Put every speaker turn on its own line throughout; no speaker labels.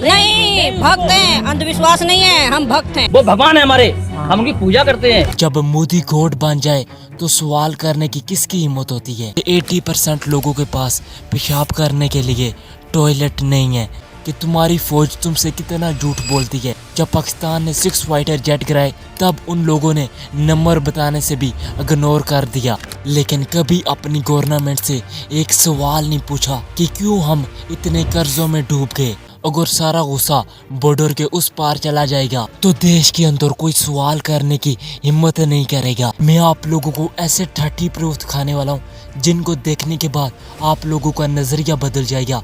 नहीं, भक्त हैं, अंधविश्वास नहीं है, हम भक्त हैं।
वो भगवान है हमारे, हम उनकी पूजा करते हैं।
जब मोदी गॉड बन जाए तो सवाल करने की किसकी हिम्मत होती है? 80% लोगों के पास पेशाब करने के लिए टॉयलेट नहीं है कि तुम्हारी फौज तुमसे कितना झूठ बोलती है। जब पाकिस्तान ने 6 फाइटर जेट गिराए तब उन लोगों ने नंबर बताने से भी इग्नोर कर दिया, लेकिन कभी अपनी गवर्नमेंट से एक सवाल नहीं पूछा कि क्यों हम इतने कर्जों में डूब गए। अगर सारा गुस्सा बॉर्डर के उस पार चला जाएगा तो देश के अंदर कोई सवाल करने की हिम्मत नहीं करेगा। मैं आप लोगों को ऐसे 30 प्रूफ दिखाने वाला हूँ जिनको देखने के बाद आप लोगों का नजरिया बदल जाएगा।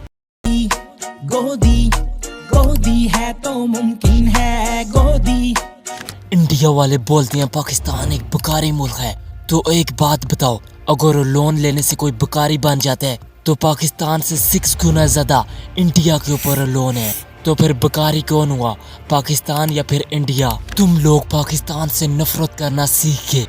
गोदी गोदी है तो मुमकिन है गोदी।
इंडिया वाले बोलते हैं पाकिस्तान एक भिखारी मुल्क है, तो एक बात बताओ, अगर लोन लेने से कोई भिखारी बन जाता है तो पाकिस्तान से 6 गुना ज्यादा इंडिया के ऊपर लोन है। तो फिर भिखारी कौन हुआ, पाकिस्तान या फिर इंडिया? तुम लोग पाकिस्तान से नफरत करना सीख गए।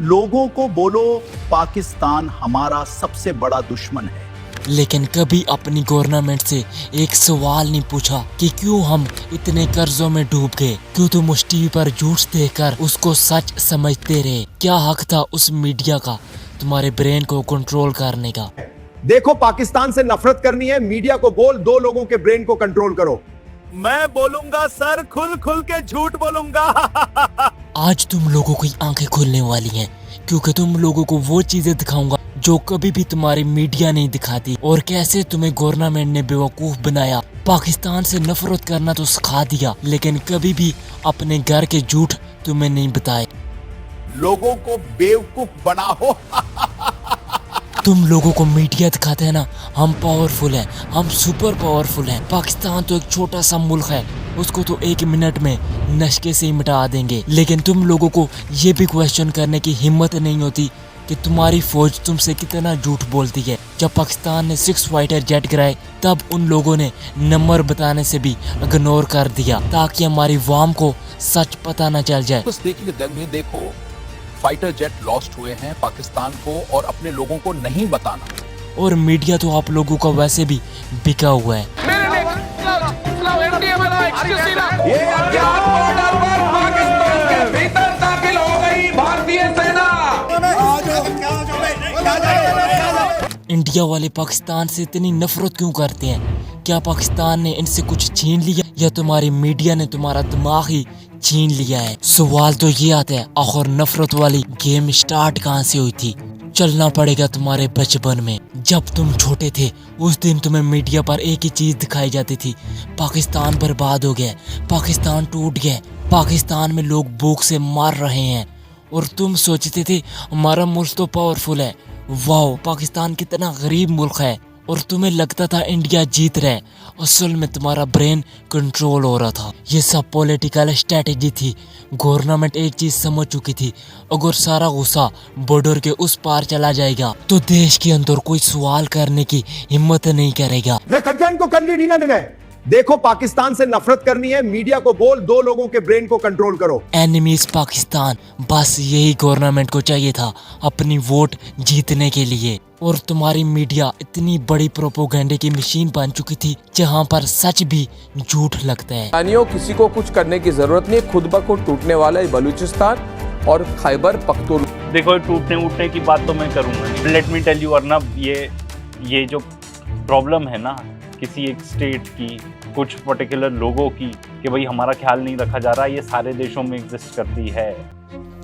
लोगों को बोलो पाकिस्तान हमारा सबसे बड़ा दुश्मन है,
लेकिन कभी अपनी गवर्नमेंट से एक सवाल नहीं पूछा कि क्यों हम इतने कर्जों में डूब गए। क्यों तुम उस टीवी पर झूठ देखकर उसको सच समझते रहे? क्या हक था उस मीडिया का तुम्हारे ब्रेन को कंट्रोल करने का?
देखो, पाकिस्तान से नफरत करनी है, मीडिया को बोल 2 लोगों के ब्रेन को कंट्रोल करो।
मैं बोलूंगा सर, खुल खुल के झूठ बोलूंगा।
आज तुम लोगों की आंखें खुलने वाली हैं, क्योंकि तुम लोगों को वो चीजें दिखाऊंगा जो कभी भी तुम्हारी मीडिया नहीं दिखाती, और कैसे तुम्हें गवर्नमेंट ने बेवकूफ बनाया। पाकिस्तान से नफरत करना तो सिखा दिया, लेकिन कभी भी अपने घर के झूठ तुम्हें नहीं बताए।
लोगों को बेवकूफ बनाओ।
तुम लोगों को मीडिया दिखाते हैं ना, हम पावरफुल हैं, हम सुपर पावरफुल हैं। पाकिस्तान तो एक छोटा सा मुल्क है, उसको तो 1 मिनट में नशके से ही मिटा देंगे। लेकिन तुम लोगों को ये भी क्वेश्चन करने की हिम्मत नहीं होती कि तुम्हारी फौज तुमसे कितना झूठ बोलती है। जब पाकिस्तान ने 6 फाइटर जेट गिराए तब उन लोगों ने नंबर बताने से भी इग्नोर कर दिया, ताकि हमारी वाम को सच पता न चल जाए।
देखो, फाइटर जेट लॉस्ट हुए हैं पाकिस्तान को, और अपने लोगों को नहीं बताना।
और मीडिया तो आप लोगों का वैसे भी बिका हुआ है।
ये अज्ञात बॉर्डर पर पाकिस्तान के भीतर दाखिल हो गई भारतीय सेना।
इंडिया वाले पाकिस्तान से इतनी नफरत क्यों करते हैं? क्या पाकिस्तान ने इनसे कुछ छीन लिया या तुम्हारी मीडिया ने तुम्हारा दिमाग ही छीन लिया है? सवाल तो ये आता है, आखिर नफरत वाली गेम स्टार्ट कहाँ से हुई थी? चलना पड़ेगा तुम्हारे बचपन में। जब तुम छोटे थे उस दिन तुम्हें मीडिया पर एक ही चीज दिखाई जाती थी, पाकिस्तान बर्बाद हो गया, पाकिस्तान टूट गया, पाकिस्तान में लोग भूख से मर रहे हैं, और तुम सोचते थे हमारा मुल्क तो पावरफुल है, वाओ पाकिस्तान कितना गरीब मुल्क है, और तुम्हें लगता था इंडिया जीत रहा है। असल में तुम्हारा ब्रेन कंट्रोल हो रहा था। ये सब पॉलिटिकल स्ट्रेटेजी थी। गवर्नमेंट एक चीज समझ चुकी थी, अगर सारा गुस्सा बॉर्डर के उस पार चला जाएगा तो देश के अंदर कोई सवाल करने की हिम्मत नहीं करेगा।
देखो, पाकिस्तान से नफरत करनी है, मीडिया को बोल 2 लोगों के ब्रेन को कंट्रोल करो।
एनिमीज पाकिस्तान, बस यही गवर्नमेंट को चाहिए था अपनी वोट जीतने के लिए। और तुम्हारी मीडिया इतनी बड़ी प्रोपोगंडे की मशीन बन चुकी थी जहां पर सच भी झूठ लगता है।
किसी को कुछ करने की जरूरत नहीं, खुद ब खुद टूटने वाला है बलूचिस्तान और खैबर पख्तूनख्वा।
देखो, टूटने उठने की बात तो मैं करूंगा। Let me tell you Arnab, ये जो प्रॉब्लम है ना किसी एक स्टेट की, कुछ पर्टिकुलर लोगों की, कि भाई हमारा ख्याल नहीं रखा जा रहा, ये सारे देशों में एग्जिस्ट करती है।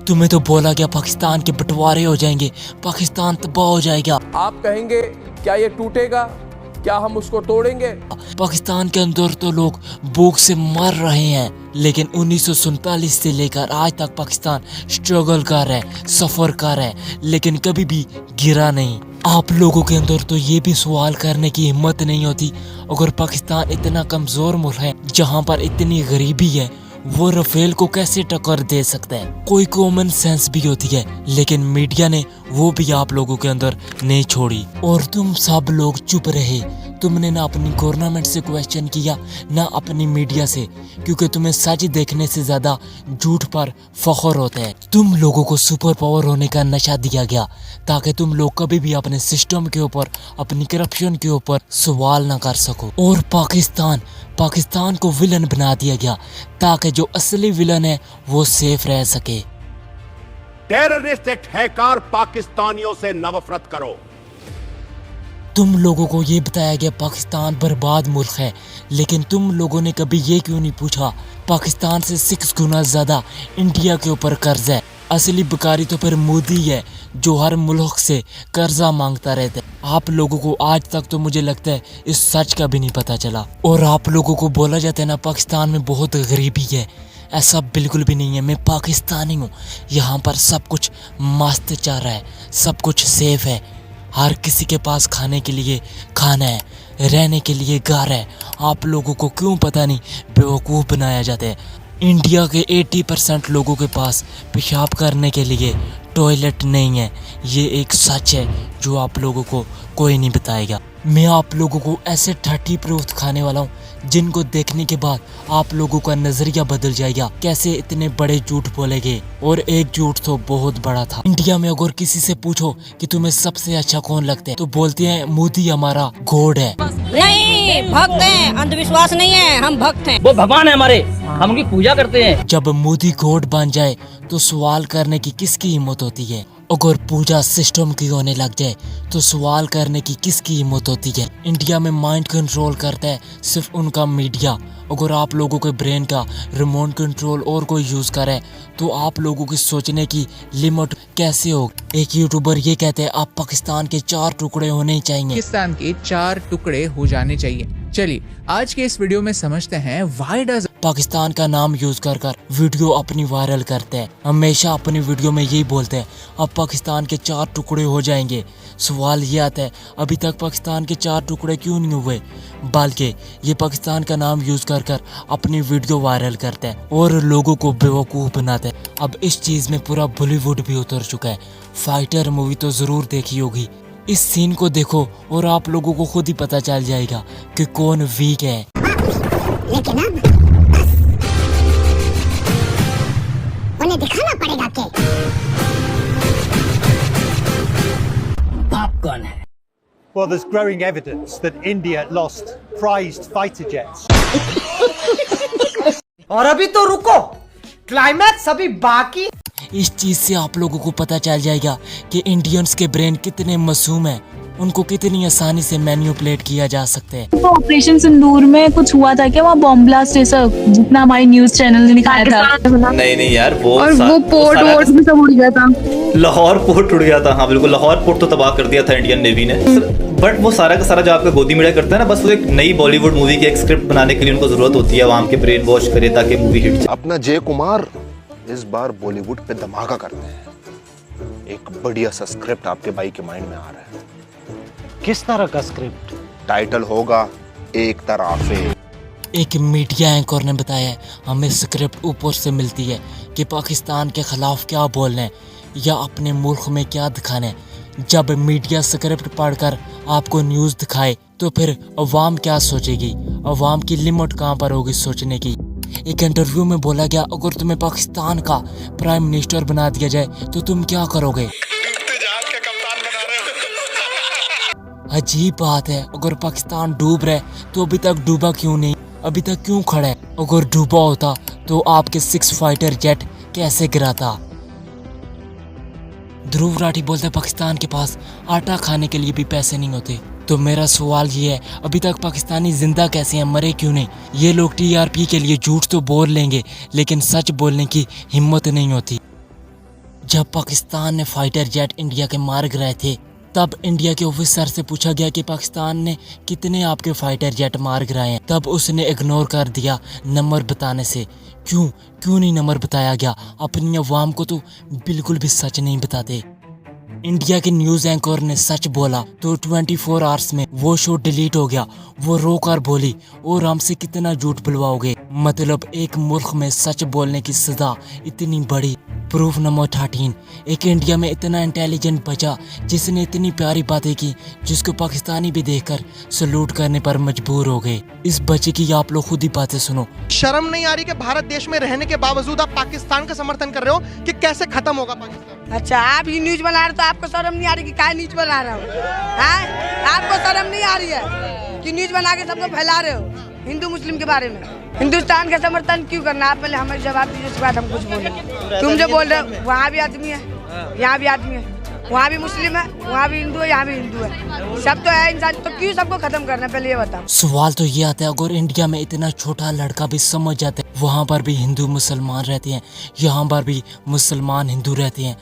तुम्हें तो बोला गया पाकिस्तान के बंटवारे हो जाएंगे, पाकिस्तान तबाह हो जाएगा।
आप कहेंगे क्या ये टूटेगा, क्या हम उसको तोड़ेंगे?
पाकिस्तान के अंदर तो लोग भूख से मर रहे हैं, लेकिन 1947 से लेकर आज तक पाकिस्तान स्ट्रगल कर रहा है, सफर कर रहा है, लेकिन कभी भी गिरा नहीं। आप लोगों के अंदर तो ये भी सवाल करने की हिम्मत नहीं होती, अगर पाकिस्तान इतना कमजोर मुल्क है जहाँ पर इतनी गरीबी है, वो राफेल को कैसे टक्कर दे सकता है? कोई कॉमन सेंस भी होती है, लेकिन मीडिया ने वो भी आप लोगों के अंदर नहीं छोड़ी, और तुम सब लोग चुप रहे तुमने ना अपनी गवर्नमेंट से क्वेश्चन किया ना अपनी मीडिया से, क्योंकि तुम्हें सच देखने से ज्यादा झूठ पर फख्र होता है। तुम लोगों को सुपर पावर होने का नशा दिया गया ताकि तुम लोग कभी भी अपने सिस्टम के ऊपर, अपनी करप्शन के ऊपर सवाल ना कर सको। और पाकिस्तान को विलन बना दिया गया ताकि जो असली विलन है वो सेफ रह सके।
टेररिस्ट एक हैकार पाकिस्तानियों से नफरत करो।
तुम लोगों को ये बताया गया पाकिस्तान बर्बाद मुल्क है, लेकिन तुम लोगों ने कभी ये क्यों नहीं पूछा पाकिस्तान से 6 गुना ज्यादा इंडिया के ऊपर कर्ज है। असली बेकारी तो फिर मोदी है जो हर मुल्क से कर्जा मांगता रहता है। आप लोगों को आज तक तो मुझे लगता है इस सच का भी नहीं पता चला। और आप लोगों को बोला जाता है ना पाकिस्तान में बहुत गरीबी है, ऐसा बिल्कुल भी नहीं है। मैं पाकिस्तानी हूँ, यहाँ पर सब कुछ मस्त चल रहा है, सब कुछ सेफ है। हर किसी के पास खाने के लिए खाना है, रहने के लिए घर है। आप लोगों को क्यों पता नहीं बेवकूफ़ बनाया जाता है। इंडिया के 80% लोगों के पास पेशाब करने के लिए टॉयलेट नहीं है। ये एक सच है जो आप लोगों को कोई नहीं बताएगा। मैं आप लोगों को ऐसे 30 प्रूफ खाने वाला हूँ जिनको देखने के बाद आप लोगों का नजरिया बदल जाएगा। कैसे इतने बड़े झूठ बोले गए, और एक झूठ तो बहुत बड़ा था। इंडिया में अगर किसी से पूछो कि तुम्हें सबसे अच्छा कौन लगता है तो बोलते हैं मोदी हमारा गॉड है।
नहीं, भक्त हैं, अंधविश्वास नहीं है, हम भक्त हैं।
वो भगवान है हमारे, हम उनकी पूजा करते हैं।
जब मोदी गॉड बन जाए तो सवाल करने की किसकी हिम्मत होती है। अगर पूजा सिस्टम की होने लग जाए तो सवाल करने की किसकी हिम्मत होती है। इंडिया में माइंड कंट्रोल करता है सिर्फ उनका मीडिया। अगर आप लोगों के ब्रेन का रिमोट कंट्रोल और कोई यूज करे तो आप लोगों की सोचने की लिमिट कैसे हो। एक यूट्यूबर ये कहते हैं आप पाकिस्तान के 4 टुकड़े होने ही चाहिए।
पाकिस्तान के 4 टुकड़े हो जाने चाहिए। चलिए आज के इस वीडियो में समझते हैं व्हाई डज
पाकिस्तान का नाम यूज कर वीडियो अपनी वायरल करते हैं। हमेशा अपनी वीडियो में यही बोलते हैं अब पाकिस्तान के 4 टुकड़े हो जाएंगे। सवाल ये आता है अभी तक पाकिस्तान के 4 टुकड़े क्यों नहीं हुए, बल्कि ये पाकिस्तान का नाम यूज कर अपनी वीडियो वायरल करते हैं और लोगों को बेवकूफ़ बनाते हैं। अब इस चीज़ में पूरा बॉलीवुड भी उतर चुका है। फाइटर मूवी तो ज़रूर देखी होगी। इस सीन को देखो और आप लोगों को खुद ही पता चल जाएगा कि कौन वीक है।
लेकिन अब उन्हें दिखाना पड़ेगा कि
बाप कौन है।
Well, there's growing evidence that India lost prized fighter jets.
और अभी तो रुको, क्लाइमैक्स अभी बाकी।
इस चीज से आप लोगों को पता चल जाएगा कि इंडियंस के ब्रेन कितने मासूम हैं, उनको कितनी आसानी से मैनिपुलेट किया जा सकता है।
तो ऑपरेशन सिंदूर में कुछ हुआ था क्या, वहाँ बॉम्ब ब्लास्ट जैसा जितना हमारी न्यूज चैनल ने दिखाया था?
नहीं यार, वो
पोर्ट वोट भी सब उड़ गया था।
लाहौर पोर्ट उड़ गया था। हाँ बिल्कुल, लाहौर पोर्ट तो तबाह कर दिया था इंडियन नेवी ने। बट वो सारा का सारा जो आपका गोदी मीडिया करता है ना, बस वो एक नई बॉलीवुड मूवी की एक स्क्रिप्ट बनाने के लिए उनको जरूरत होती है आवाम के ब्रेन वॉश करे ताकि मूवी हिट जाए।
अपना जय कुमार इस बार बॉलीवुड पे धमाका करते हैं। एक बढ़िया सा स्क्रिप्ट आपके भाई के माइंड में आ रहा है।
किस तरह का स्क्रिप्ट?
टाइटल होगा एक तराफे।
एक मीडिया एंकर ने बताया है हमें स्क्रिप्ट ऊपर से मिलती है कि पाकिस्तान के खिलाफ क्या बोलना है या अपने मुल्क में क्या दिखाना है। जब मीडिया स्क्रिप्ट पढ़कर आपको न्यूज़ दिखाए तो फिर अवाम क्या सोचेगी, अवाम की लिमिट कहाँ पर होगी सोचने की। एक इंटरव्यू में बोला गया अगर तुम्हें पाकिस्तान का प्राइम मिनिस्टर बना दिया जाए तो तुम क्या करोगे। अजीब बात है, अगर पाकिस्तान डूब रहा है तो अभी तक डूबा क्यों नहीं, अभी तक क्यों खड़ा है। अगर डूबा होता तो आपके 6 फाइटर जेट कैसे गिराता। ध्रुव राठी बोलते पाकिस्तान के पास आटा खाने के लिए भी पैसे नहीं होते। तो मेरा सवाल ये है अभी तक पाकिस्तानी जिंदा कैसे हैं, मरे क्यों नहीं। ये लोग टीआरपी के लिए झूठ तो बोल लेंगे लेकिन सच बोलने की हिम्मत नहीं होती। जब पाकिस्तान ने फाइटर जेट इंडिया के मार गिराए थे तब इंडिया के ऑफिसर से पूछा गया कि पाकिस्तान ने कितने आपके फाइटर जेट मार गिराए हैं। तब उसने इग्नोर कर दिया नंबर बताने से। क्यों नहीं नंबर बताया गया। अपनी अवाम को तो बिल्कुल भी सच नहीं बताते। इंडिया के न्यूज़ एंकर ने सच बोला तो 24 आवर्स में वो शो डिलीट हो गया। वो रो कर बोली और हमसे कितना झूठ बुलवाओगे। मतलब एक मुल्क में सच बोलने की सजा इतनी बड़ी प्रूफ नंबर 13, एक इंडिया में इतना इंटेलिजेंट बचा जिसने इतनी प्यारी बातें की जिसको पाकिस्तानी भी देखकर सलूट करने पर मजबूर हो गए। इस बच्चे की आप लोग खुद ही बातें सुनो।
शर्म नहीं आ रही कि भारत देश में रहने के बावजूद आप पाकिस्तान का समर्थन कर रहे हो कि कैसे खत्म होगा पाकिस्तान?
अच्छा, आप ही न्यूज बना रहे हो तो आपको शर्म नहीं आ रही कि क्या न्यूज बना रहे हो? आपको शर्म नहीं आ रही है कि न्यूज बना के सबको फैला रहे हो हिंदू मुस्लिम के बारे में? हिंदुस्तान का समर्थन क्यों करना? आप पहले हमें जवाब दीजिए, उसके बाद हम कुछ बोलेंगे। तुम जो बोल रहे हो, वहाँ भी आदमी है, यहाँ भी आदमी है, वहाँ भी मुस्लिम है, वहाँ भी हिंदू है, यहाँ भी हिंदू है, सब तो है इंसान, तो क्यों सबको खत्म करना है? पहले ये बताओ।
सवाल तो ये आता है, अगर इंडिया में इतना छोटा लड़का भी समझ जाता है वहाँ पर भी हिंदू मुसलमान रहते हैं, यहाँ पर भी मुसलमान हिंदू रहते हैं,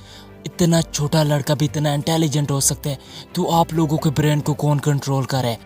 इतना छोटा लड़का भी इतना इंटेलिजेंट हो सकता है, तो आप लोगों के ब्रेन को कौन कंट्रोल करे?